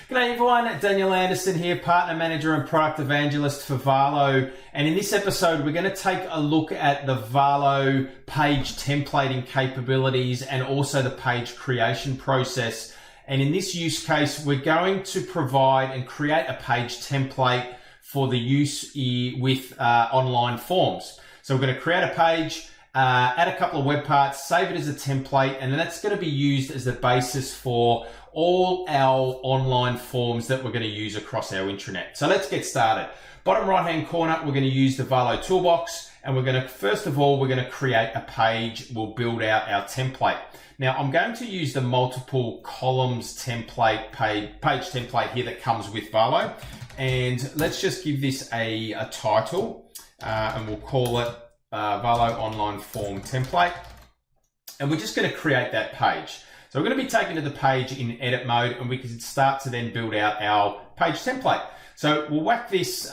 G'day everyone, Daniel Anderson here, Partner Manager and Product Evangelist for Valo. And in this episode, we're going to take a look at the Valo page templating capabilities and also the page creation process. And in this use case, we're going to provide and create a page template for the use with online forms. So we're going to create a page, add a couple of web parts, save it as a template, and then that's going to be used as the basis for all our online forms that we're going to use across our intranet. So let's get started. Bottom right hand corner, we're going to use the Valo toolbox, and we're going to, first of all, we're going to create a page. We'll build out our template. Now I'm going to use the multiple columns template, page template here that comes with Valo. And let's just give this a title, and we'll call it Valo Online Form Template. And we're just going to create that page. So we're going to be taken to the page in edit mode, and we can start to then build out our page template. So we'll whack this,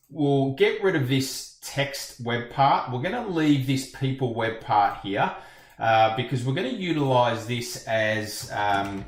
we'll get rid of this text web part. We're going to leave this people web part here because we're going to utilize this as a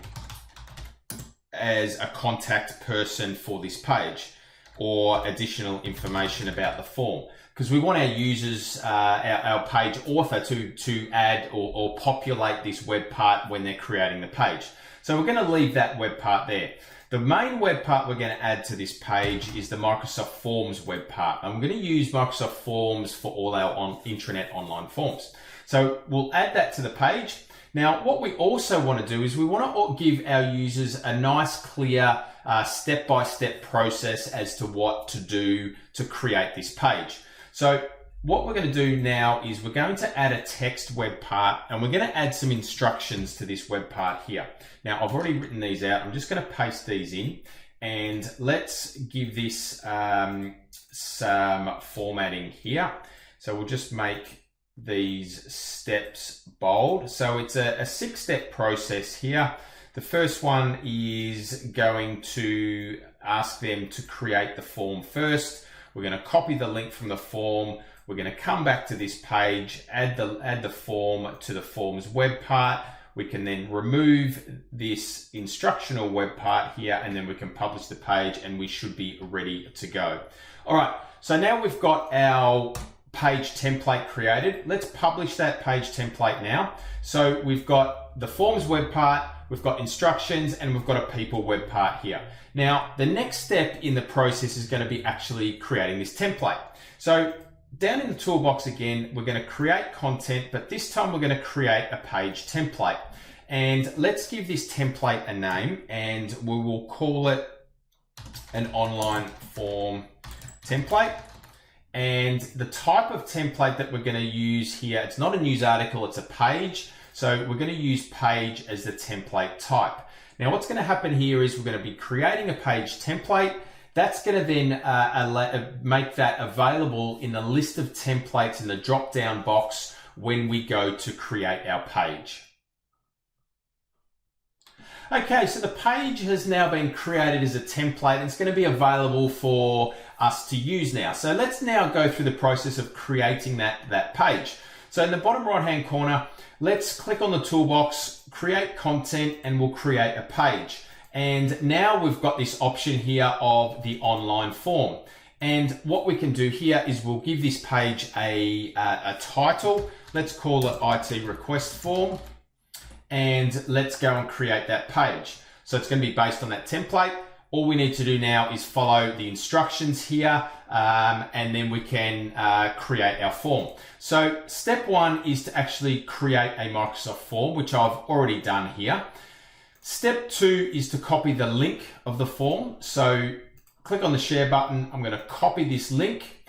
contact person for this page or additional information about the form, because we want our users, our page author to add or populate this web part when they're creating the page. So we're going to leave that web part there. The main web part we're going to add to this page is the Microsoft Forms web part. And we're going to use Microsoft Forms for all our intranet online forms. So we'll add that to the page. Now, what we also want to do is we want to give our users a nice, clear, step-by-step process as to what to do to create this page. So what we're going to do now is we're going to add a text web part, and we're going to add some instructions to this web part here. Now, I've already written these out. I'm just going to paste these in, and let's give this some formatting here. So we'll just make these steps bold. So it's a 6-step process here. The first one is going to ask them to create the form first. We're going to copy the link from the form. We're going to come back to this page, add the form to the forms web part. We can then remove this instructional web part here, and then we can publish the page, and we should be ready to go. All right, so now we've got our page template created. Let's publish that page template now. So we've got the forms web part, we've got instructions, and we've got a people web part here. Now, the next step in the process is going to be actually creating this template. So down in the toolbox again, we're going to create content, but this time we're going to create a page template. And let's give this template a name, and we will call it an online form template. And the type of template that we're going to use here, it's not a news article, it's a page. So we're going to use page as the template type. Now what's going to happen here is we're going to be creating a page template. That's going to then make that available in the list of templates in the drop-down box when we go to create our page. Okay, so the page has now been created as a template, and it's going to be available for us to use now. So let's now go through the process of creating that page. So in the bottom right-hand corner, let's click on the toolbox, create content, and we'll create a page. And now we've got this option here of the online form. And what we can do here is we'll give this page a title. Let's call it IT request form. And let's go and create that page. So it's going to be based on that template. All we need to do now is follow the instructions here, and then we can create our form. So step one is to actually create a Microsoft form, which I've already done here. Step two is to copy the link of the form. So click on the share button. I'm going to copy this link.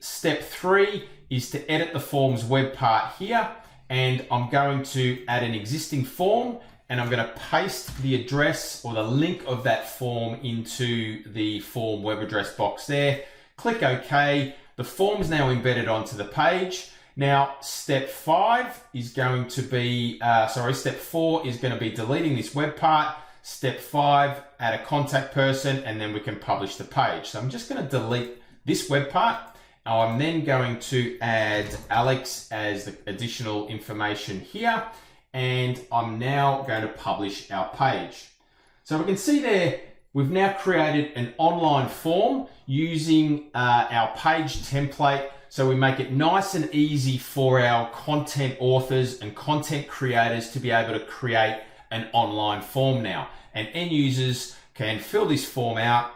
Step three is to edit the form's web part here. And I'm going to add an existing form, and I'm going to paste the address or the link of that form into the form web address box there. Click OK. The form is now embedded onto the page. Now, step 4 is going to be deleting this web part. Step 5, add a contact person, and then we can publish the page. So I'm just going to delete this web part. I'm then going to add Alex as the additional information here, and I'm now going to publish our page. So we can see there, we've now created an online form using our page template. So we make it nice and easy for our content authors and content creators to be able to create an online form now. And end users can fill this form out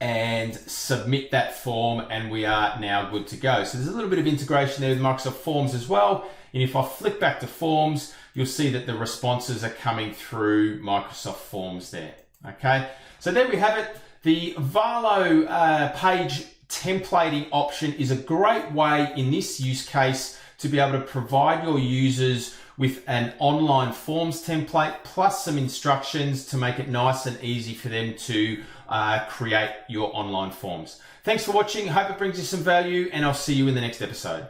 and submit that form, and we are now good to go. So there's a little bit of integration there with Microsoft Forms as well. And if I flick back to Forms, you'll see that the responses are coming through Microsoft Forms there. Okay, so there we have it. The Valo page templating option is a great way in this use case to be able to provide your users with an online forms template plus some instructions to make it nice and easy for them to create your online forms. Thanks for watching. Hope it brings you some value, and I'll see you in the next episode.